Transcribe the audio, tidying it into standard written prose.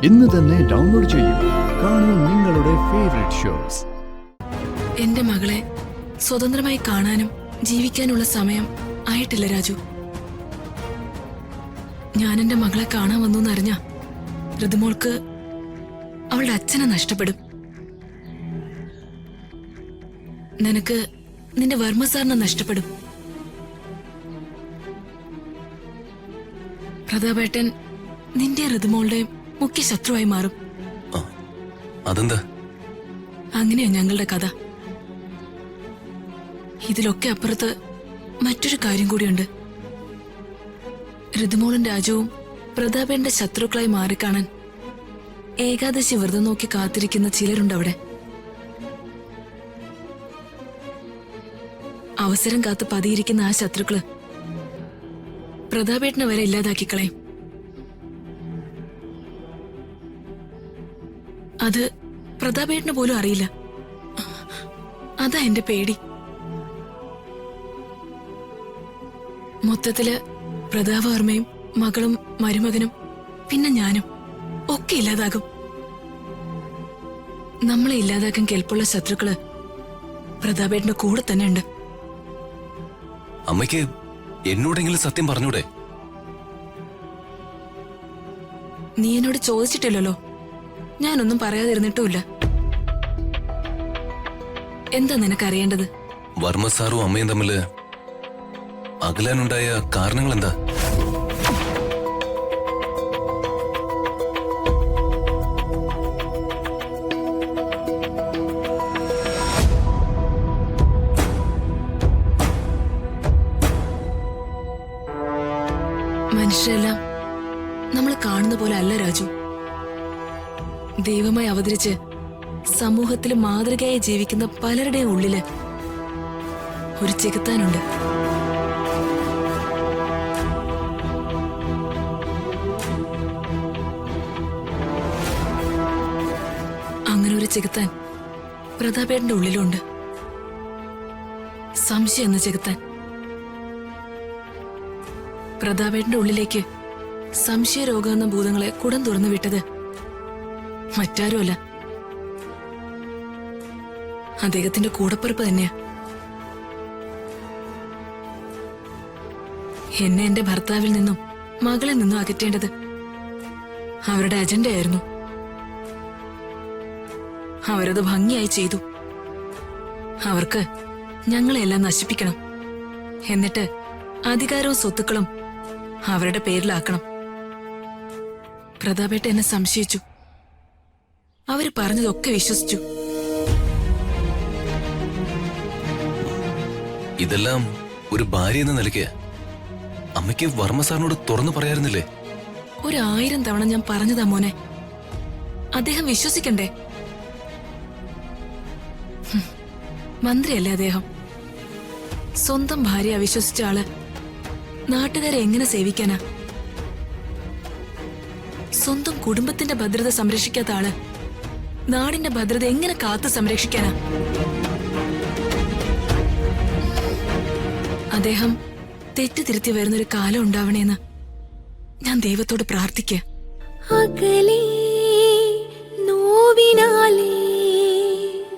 ഇന്ന് തന്നെ ഡൗൺലോഡ് ചെയ്യൂ. കാണൂ നിങ്ങളുടെ ഫേവറേറ്റ് ഷോസ്. എന്റെ മകളെ സ്വതന്ത്രമായി കാണാനും ജീവിക്കാനുള്ള സമയം ആയിട്ടില്ല രാജു. ഞാൻ എന്റെ മകളെ കാണാൻ വന്നു എന്നറിഞ്ഞ ഋതുമോൾക്ക് അവളുടെ അച്ഛനെ നഷ്ടപ്പെടും. നിനക്ക് നിന്റെ വർമ്മ സാറിനെ നഷ്ടപ്പെടും. പ്രതാപേട്ടൻ നിന്റെ ഋതുമോളുടെയും മുഖ്യ ശത്രുവായി മാറും. അതെന്താ? അങ്ങനെയാ ഞങ്ങളുടെ കഥ. ഇതിലൊക്കെ അപ്പുറത്ത് മറ്റൊരു കാര്യം കൂടിയുണ്ട്. ഋതുമോളും രാജുവും പ്രതാപേന്റെ ശത്രുക്കളായി മാറിക്കാണാൻ ഏകാദശി വ്രതം നോക്കി കാത്തിരിക്കുന്ന ചിലരുണ്ടവിടെ. അവസരം കാത്ത് പതിയിരിക്കുന്ന ആ ശത്രുക്കള് പ്രതാപേട്ടനെ വരെ ഇല്ലാതാക്കിക്കളയും. അത് പ്രതാപേട്ടന് പോലും അറിയില്ല. അതാ എന്റെ പേടി. മൊത്തത്തില് പ്രതാപവർമ്മയും മകളും മരുമകനും പിന്നെ ഞാനും ഒക്കെ ഇല്ലാതാകും. നമ്മളെ ഇല്ലാതാക്കാൻ കെൽപ്പുള്ള ശത്രുക്കള് പ്രതാപേട്ടന്റെ കൂടെ തന്നെ ഉണ്ട്. അമ്മയ്ക്ക് എന്നോടെങ്കിലും സത്യം പറഞ്ഞൂടെ? നീ എന്നോട് ചോദിച്ചിട്ടില്ലല്ലോ. ഞാനൊന്നും പറയാതിരുന്നിട്ടുമില്ല. എന്താ നിനക്കറിയേണ്ടത്? വർമ്മ സാറും അമ്മയും തമ്മില് അകലാനുണ്ടായ കാരണങ്ങൾ എന്താ? മനുഷ്യരെല്ലാം നമ്മൾ കാണുന്ന പോലെ അല്ല രാജു. ദൈവമായി അവതരിച്ച് സമൂഹത്തിൽ മാതൃകയായി ജീവിക്കുന്ന പലരുടെയും ഉള്ളില് ഒരു ചെകുത്താനുണ്ട്. അങ്ങനെ ഒരു ചെകുത്താൻ പ്രതാപേട്ടന്റെ ഉള്ളിലുണ്ട്. സംശയം എന്ന ചെകുത്താൻ. പ്രതാപേട്ടന്റെ ഉള്ളിലേക്ക് സംശയരോഗം എന്ന ഭൂതങ്ങളെ കുടം തുറന്നു വിട്ടത് മറ്റാരുമല്ല, അദ്ദേഹത്തിന്റെ കൂടപ്പിറപ്പ് തന്നെയാ. എന്നെ എന്റെ ഭർത്താവിൽ നിന്നും മകളിൽ നിന്നും അകറ്റേണ്ടത് അവരുടെ അജണ്ടയായിരുന്നു. അവരത് ഭംഗിയായി ചെയ്തു. അവർക്ക് ഞങ്ങളെല്ലാം നശിപ്പിക്കണം. എന്നിട്ട് അധികാരവും സ്വത്തുക്കളും അവരുടെ പേരിലാക്കണം. പ്രതാപേട്ട എന്നെ സംശയിച്ചു. അവര് പറഞ്ഞതൊക്കെ വിശ്വസിച്ചു. ഇതെല്ലാം ഒരു ഭാര്യ എന്ന നിലയ്ക്ക് അമ്മയ്ക്ക് വർമ്മ സാറിനോട് തുറന്നു പറയാറുന്നില്ലേ? 1000 തവണ ഞാൻ പറഞ്ഞതാ മോനെ. അദ്ദേഹം വിശ്വസിക്കണ്ടേ? മന്ത്രിയല്ലേ അദ്ദേഹം. സ്വന്തം ഭാര്യ അവിശ്വസിച്ച ആള് നാട്ടുകാരെ എങ്ങനെ സേവിക്കാനാ? സ്വന്തം കുടുംബത്തിന്റെ ഭദ്രത സംരക്ഷിക്കാത്ത ആള് നാടിന്റെ ഭദ്രത എങ്ങനെ കാത്തു സംരക്ഷിക്കാനാ? അദ്ദേഹം തെറ്റുതിരുത്തി വരുന്നൊരു കാലം ഉണ്ടാവണേന്ന് ഞാൻ ദൈവത്തോട് പ്രാർത്ഥിക്കുക. അകലേ നോവിനാലേ